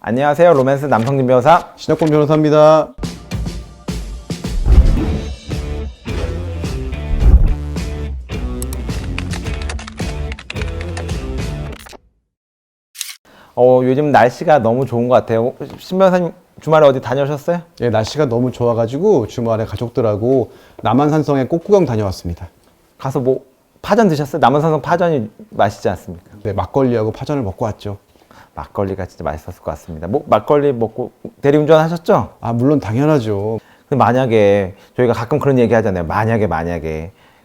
안녕하세요. 로맨스 남성진 변호사 신혁권 변호사입니다. 요즘 날씨가 너무 좋은 것 같아요. 신 변호사님 주말에 어디 다녀오셨어요? 예, 날씨가 너무 좋아가지고 주말에 가족들하고 남한산성에 꽃구경 다녀왔습니다. 가서 뭐 파전 드셨어요? 남한산성 파전이 맛있지 않습니까? 네, 막걸리하고 파전을 먹고 왔죠. 막걸리가 진짜 맛있었을 것 같습니다. 뭐 막걸리 먹고 대리운전 하셨죠? 아, 물론 당연하죠. 근데 만약에 저희가 가끔 그런 얘기 하잖아요. 만약에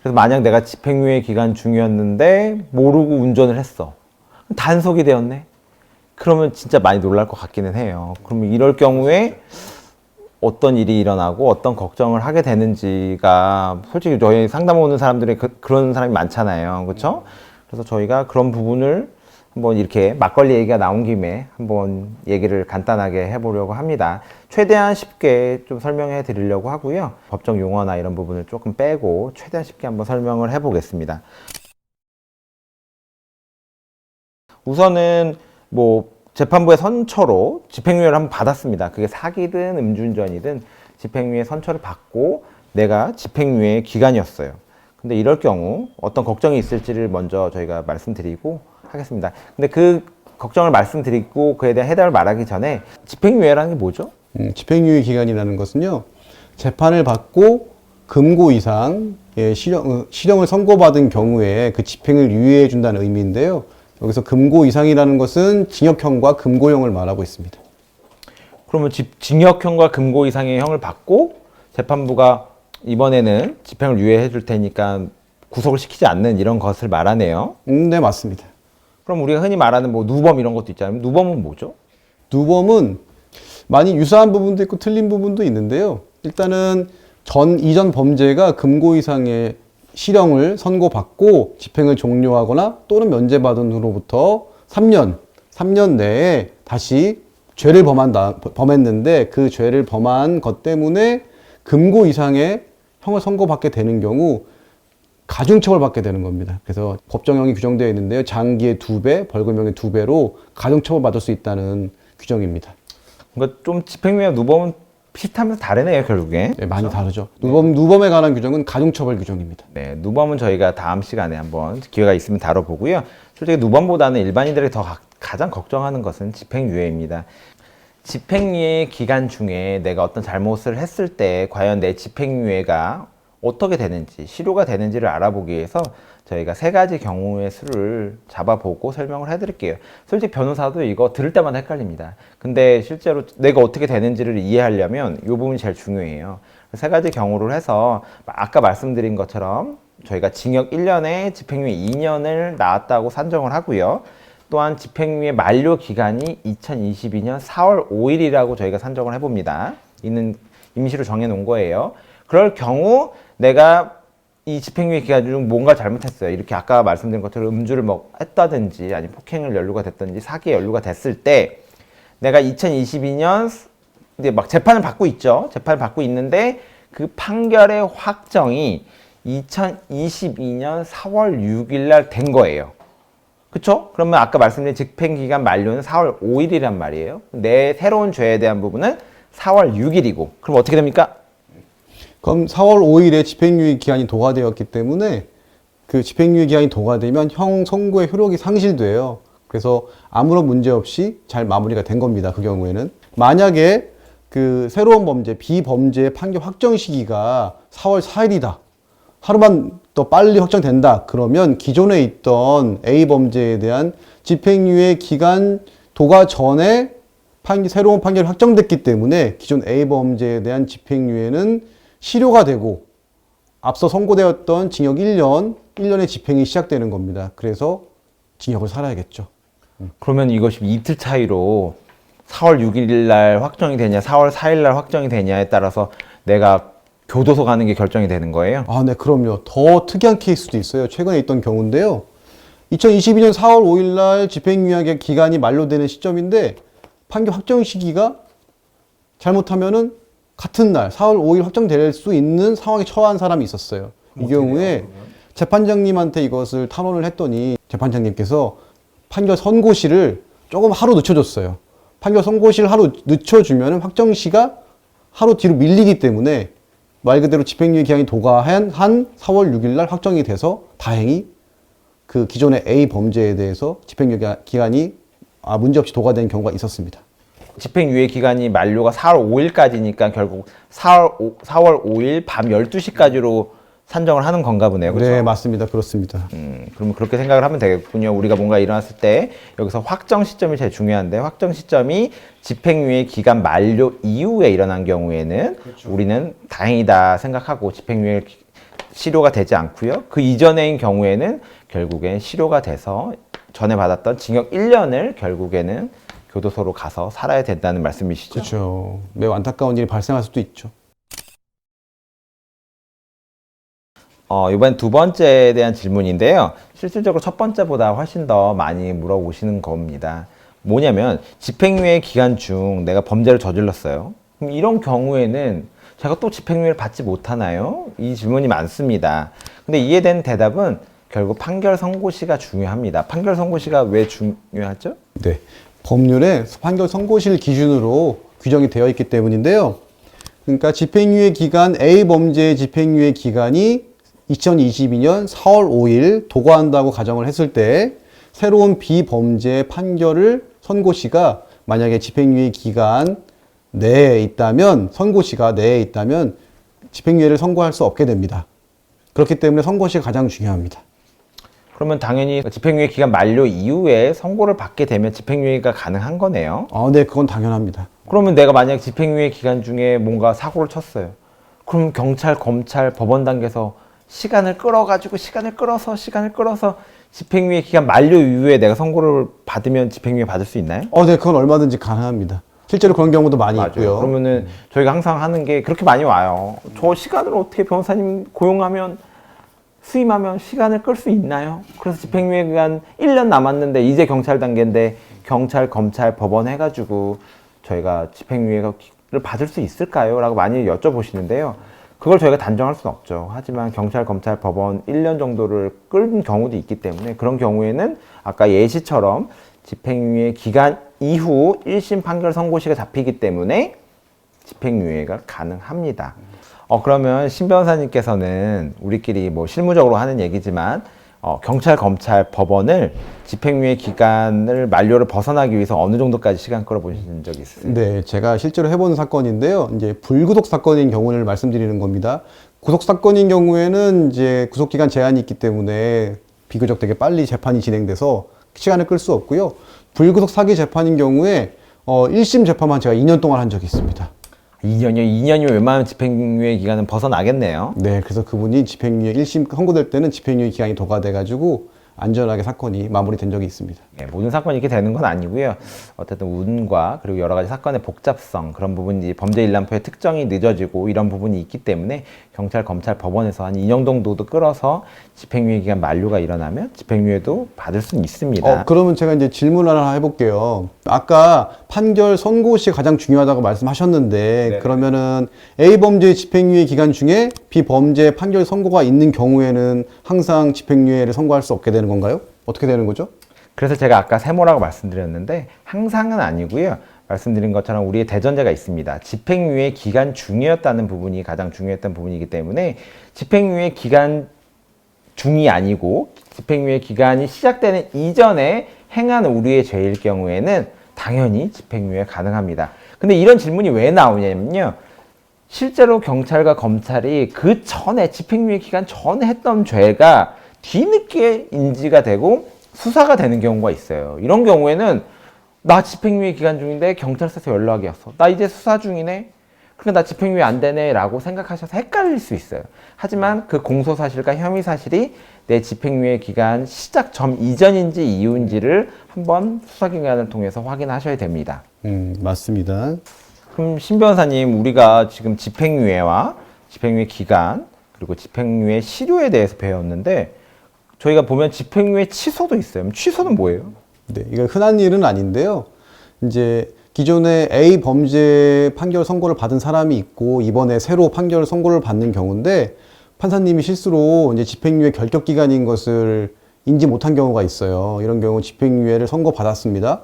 그래서 만약 내가 집행유예 기간 중이었는데 모르고 운전을 했어. 단속이 되었네. 그러면 진짜 많이 놀랄 것 같기는 해요. 그러면 이럴 경우에 어떤 일이 일어나고 어떤 걱정을 하게 되는지가 솔직히 저희 상담 오는 사람들이 그런 사람이 많잖아요. 그렇죠? 그래서 저희가 그런 부분을 한번 이렇게 막걸리 얘기가 나온 김에 한번 얘기를 간단하게 해보려고 합니다. 최대한 쉽게 좀 설명해 드리려고 하고요. 법정 용어나 이런 부분을 조금 빼고 최대한 쉽게 한번 설명을 해보겠습니다. 우선은 뭐 재판부의 선처로 집행유예를 한번 받았습니다. 그게 사기든 음주운전이든 집행유예 선처를 받고 내가 집행유예 기간이었어요. 근데 이럴 경우 어떤 걱정이 있을지를 먼저 저희가 말씀드리고 하겠습니다. 근데 그 걱정을 말씀드리고 그에 대한 해답을 말하기 전에 집행유예라는 게 뭐죠? 집행유예 기간이라는 것은요, 재판을 받고 금고 이상의 실형을 선고받은 경우에 그 집행을 유예해 준다는 의미인데요. 여기서 금고 이상이라는 것은 징역형과 금고형을 말하고 있습니다. 그러면 징역형과 금고 이상의 형을 받고 재판부가 이번에는 집행을 유예해 줄 테니까 구속을 시키지 않는 이런 것을 말하네요. 네, 맞습니다. 그럼 우리가 흔히 말하는 뭐 누범 이런 것도 있잖아요. 누범은 뭐죠? 누범은 많이 유사한 부분도 있고 틀린 부분도 있는데요. 일단은 이전 범죄가 금고 이상의 실형을 선고받고 집행을 종료하거나 또는 면제받은 후로부터 3년 내에 다시 죄를 범했는데 그 죄를 범한 것 때문에 금고 이상의 형을 선고받게 되는 경우 가중처벌 받게 되는 겁니다. 그래서 법정형이 규정되어 있는데요. 장기의 2배, 벌금형의 2배로 가중처벌 받을 수 있다는 규정입니다. 그러니까 좀 집행유예와 누범은 비슷하면서 다르네요, 결국에. 네, 많이 다르죠. 누범에 관한 규정은 가중처벌 규정입니다. 네, 누범은 저희가 다음 시간에 한번 기회가 있으면 다뤄보고요. 솔직히 누범보다는 일반인들이 가장 걱정하는 것은 집행유예입니다. 집행유예 기간 중에 내가 어떤 잘못을 했을 때 과연 내 집행유예가 어떻게 되는지, 실효가 되는지를 알아보기 위해서 저희가 3가지 경우의 수를 잡아보고 설명을 해드릴게요. 솔직히 변호사도 이거 들을 때마다 헷갈립니다. 근데 실제로 내가 어떻게 되는지를 이해하려면 이 부분이 제일 중요해요. 3가지 경우를 해서 아까 말씀드린 것처럼 저희가 징역 1년에 집행유예 2년을 나왔다고 산정을 하고요. 또한 집행유예 만료 기간이 2022년 4월 5일이라고 저희가 산정을 해봅니다. 이는 임시로 정해놓은 거예요. 그럴 경우 내가 이 집행유예 기간 중 뭔가 잘못했어요. 이렇게 아까 말씀드린 것처럼 음주를 했다든지 아니면 폭행을 연루가 됐든지 사기에 연루가 됐을 때 내가 2022년 이제 막 재판을 받고 있죠. 재판을 받고 있는데 그 판결의 확정이 2022년 4월 6일 날 된 거예요. 그쵸? 그러면 아까 말씀드린 집행기간 만료는 4월 5일이란 말이에요. 내 새로운 죄에 대한 부분은 4월 6일이고 그럼 어떻게 됩니까? 그럼 4월 5일에 집행유예 기한이 도과되었기 때문에 그 집행유예 기한이 도과되면 형 선고의 효력이 상실돼요. 그래서 아무런 문제 없이 잘 마무리가 된 겁니다. 그 경우에는. 만약에 그 새로운 범죄, 비범죄의 판결 확정 시기가 4월 4일이다. 하루만 더 빨리 확정된다. 그러면 기존에 있던 A 범죄에 대한 집행유예 기간 도과 전에 새로운 판결이 확정됐기 때문에 기존 A 범죄에 대한 집행유예는 실효가 되고 앞서 선고되었던 징역 1년의 집행이 시작되는 겁니다. 그래서 징역을 살아야겠죠. 그러면 이것이 이틀 차이로 4월 6일 날 확정이 되냐 4월 4일 날 확정이 되냐에 따라서 내가 교도소 가는 게 결정이 되는 거예요? 아, 네, 그럼요. 더 특이한 케이스도 있어요. 최근에 있던 경우인데요. 2022년 4월 5일 날 집행유예 기간이 만료되는 시점인데 판결 확정 시기가 잘못하면은 같은 날 4월 5일 확정될 수 있는 상황에 처한 사람이 있었어요. 이 경우에 재판장님한테 이것을 탄원을 했더니 재판장님께서 판결 선고시를 조금 하루 늦춰줬어요. 판결 선고시를 하루 늦춰주면 확정시가 하루 뒤로 밀리기 때문에 말 그대로 집행유예 기한이 도과한 4월 6일 날 확정이 돼서 다행히 그 기존의 A 범죄에 대해서 집행유예 기간이 문제없이 도과된 경우가 있었습니다. 집행유예 기간이 만료가 4월 5일까지니까 결국 4월 5일 밤 12시까지로 산정을 하는 건가 보네요. 그렇죠? 네, 맞습니다. 그렇습니다. 그러면 그렇게 생각을 하면 되겠군요. 우리가 뭔가 일어났을 때 여기서 확정 시점이 제일 중요한데 확정 시점이 집행유예 기간 만료 이후에 일어난 경우에는 우리는 다행이다 생각하고 집행유예 실효가 되지 않고요. 그 이전의 경우에는 결국엔 실효가 돼서 전에 받았던 징역 1년을 결국에는 교도소로 가서 살아야 된다는 말씀이시죠? 그렇죠. 매우 안타까운 일이 발생할 수도 있죠. 이번 두 번째에 대한 질문인데요. 실질적으로 첫 번째보다 훨씬 더 많이 물어보시는 겁니다. 뭐냐면 집행유예 기간 중 내가 범죄를 저질렀어요. 그럼 이런 경우에는 제가 또 집행유예를 받지 못하나요? 이 질문이 많습니다. 근데 이에 대한 대답은 결국 판결 선고시가 중요합니다. 판결 선고시가 왜 중요하죠? 네. 법률에 판결 선고시를 기준으로 규정이 되어 있기 때문인데요. 그러니까 집행유예 기간, A 범죄의 집행유예 기간이 2022년 4월 5일 도과한다고 가정을 했을 때 새로운 비범죄 판결을 선고시가 만약에 집행유예 기간 내에 있다면 선고시가 내에 있다면 집행유예를 선고할 수 없게 됩니다. 그렇기 때문에 선고시가 가장 중요합니다. 그러면 당연히 집행유예 기간 만료 이후에 선고를 받게 되면 집행유예가 가능한 거네요. 네, 그건 당연합니다. 그러면 내가 만약 집행유예 기간 중에 뭔가 사고를 쳤어요. 그럼 경찰, 검찰, 법원 단계에서 시간을 끌어서 집행유예 기간 만료 이후에 내가 선고를 받으면 집행유예 받을 수 있나요? 네, 그건 얼마든지 가능합니다. 실제로 그런 경우도 많이 맞아요. 있고요. 그러면은 저희가 항상 하는 게 그렇게 많이 와요. 저 시간을 어떻게 변호사님 고용하면 수임하면 시간을 끌 수 있나요? 그래서 집행유예 기간 1년 남았는데 이제 경찰 단계인데 경찰, 검찰, 법원 해가지고 저희가 집행유예를 받을 수 있을까요? 라고 많이 여쭤보시는데요. 그걸 저희가 단정할 수는 없죠. 하지만 경찰, 검찰, 법원 1년 정도를 끌는 경우도 있기 때문에 그런 경우에는 아까 예시처럼 집행유예 기간 이후 1심 판결 선고시가 잡히기 때문에 집행유예가 가능합니다. 그러면 신 변호사님께서는 우리끼리 뭐 실무적으로 하는 얘기지만 경찰, 검찰, 법원을 집행유예 기간을 만료를 벗어나기 위해서 어느 정도까지 시간 끌어보신 적이 있으세요? 네, 제가 실제로 해본 사건인데요. 이제 불구속 사건인 경우를 말씀드리는 겁니다. 구속 사건인 경우에는 이제 구속 기간 제한이 있기 때문에 비교적 되게 빨리 재판이 진행돼서 시간을 끌 수 없고요. 불구속 사기 재판인 경우에 1심 재판만 제가 2년 동안 한 적이 있습니다. 2년이요? 2년이면 웬만하면 집행유예 기간은 벗어나겠네요. 네, 그래서 그분이 집행유예 1심 선고될 때는 집행유예 기간이 도과돼가지고 안전하게 사건이 마무리된 적이 있습니다. 네, 모든 사건이 이렇게 되는 건 아니고요. 어쨌든 운과 그리고 여러 가지 사건의 복잡성 그런 부분이 범죄 일람표의 특정이 늦어지고 이런 부분이 있기 때문에 경찰, 검찰, 법원에서 한 2년 정도도 끌어서 집행유예 기간 만료가 일어나면 집행유예도 받을 수는 있습니다. 그러면 제가 이제 질문을 하나 해볼게요. 아까 판결 선고시 가장 중요하다고 말씀하셨는데 네. 그러면은 A 범죄 집행유예 기간 중에 비범죄 판결 선고가 있는 경우에는 항상 집행유예를 선고할 수 없게 되는 건가요? 어떻게 되는 거죠? 그래서 제가 아까 세모라고 말씀드렸는데 항상은 아니고요. 말씀드린 것처럼 우리의 대전제가 있습니다. 집행유예 기간 중이었다는 부분이 가장 중요했던 부분이기 때문에 집행유예 기간 중이 아니고 집행유예 기간이 시작되는 이전에 행한 우리의 죄일 경우에는 당연히 집행유예 가능합니다. 근데 이런 질문이 왜 나오냐면요. 실제로 경찰과 검찰이 그 전에 집행유예 기간 전에 했던 죄가 뒤늦게 인지가 되고 수사가 되는 경우가 있어요. 이런 경우에는 나 집행유예 기간 중인데 경찰서에서 연락이 왔어. 나 이제 수사 중이네. 그러니까 나 집행유예 안 되네 라고 생각하셔서 헷갈릴 수 있어요. 하지만 그 공소사실과 혐의사실이 내 집행유예 기간 시작 전 이전인지 이후인지를 한번 수사기관을 통해서 확인하셔야 됩니다. 맞습니다. 그럼 신 변호사님, 우리가 지금 집행유예와 집행유예 기간 그리고 집행유예 실효에 대해서 배웠는데 저희가 보면 집행유예 취소도 있어요. 취소는 뭐예요? 네, 이거 흔한 일은 아닌데요. 이제 기존에 A 범죄 판결 선고를 받은 사람이 있고 이번에 새로 판결 선고를 받는 경우인데 판사님이 실수로 이제 집행유예 결격 기간인 것을 인지 못한 경우가 있어요. 이런 경우 집행유예를 선고받았습니다.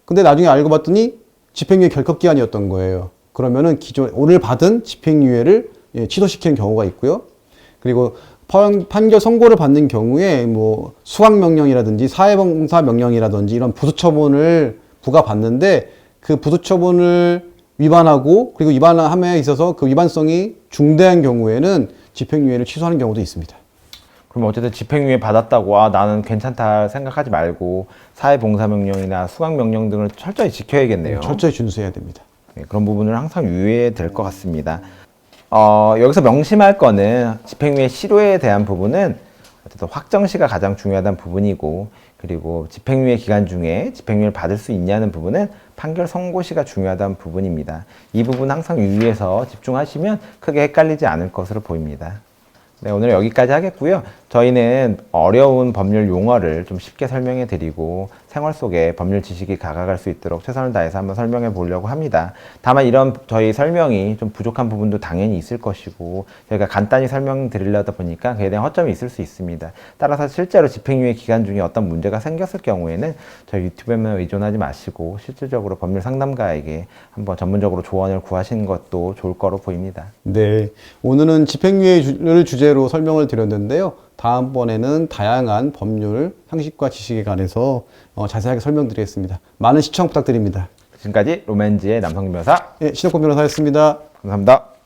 근데 나중에 알고 봤더니 집행유예 결격 기한이었던 거예요. 그러면은 기존 오늘 받은 집행유예를 취소시키는 경우가 있고요. 그리고 판결 선고를 받는 경우에 뭐 수강명령이라든지 사회봉사명령이라든지 이런 부수처분을 부과받는데 그 부수처분을 위반하고 그리고 위반함에 있어서 그 위반성이 중대한 경우에는 집행유예를 취소하는 경우도 있습니다. 그럼 어쨌든 집행유예 받았다고 나는 괜찮다 생각하지 말고 사회봉사명령이나 수강명령 등을 철저히 지켜야겠네요. 철저히 준수해야 됩니다. 네, 그런 부분을 항상 유의해야 될 것 같습니다. 여기서 명심할 거는 집행유예 실효에 대한 부분은 어쨌든 확정시가 가장 중요하다는 부분이고, 그리고 집행유예 기간 중에 집행유예를 받을 수 있냐는 부분은 판결 선고시가 중요하다는 부분입니다. 이 부분 항상 유의해서 집중하시면 크게 헷갈리지 않을 것으로 보입니다. 네, 오늘 여기까지 하겠고요. 저희는 어려운 법률 용어를 좀 쉽게 설명해 드리고 생활 속에 법률 지식이 다가갈 수 있도록 최선을 다해서 한번 설명해 보려고 합니다. 다만 이런 저희 설명이 좀 부족한 부분도 당연히 있을 것이고 저희가 간단히 설명드리려다 보니까 그에 대한 허점이 있을 수 있습니다. 따라서 실제로 집행유예 기간 중에 어떤 문제가 생겼을 경우에는 저희 유튜브에만 의존하지 마시고 실질적으로 법률 상담가에게 한번 전문적으로 조언을 구하시는 것도 좋을 거로 보입니다. 네, 오늘은 집행유예를 주제로 설명을 드렸는데요. 다음번에는 다양한 법률 상식과 지식에 관해서 자세하게 설명드리겠습니다. 많은 시청 부탁드립니다. 지금까지 로맨지의 남성변호사 신혁권 변호사였습니다. 감사합니다.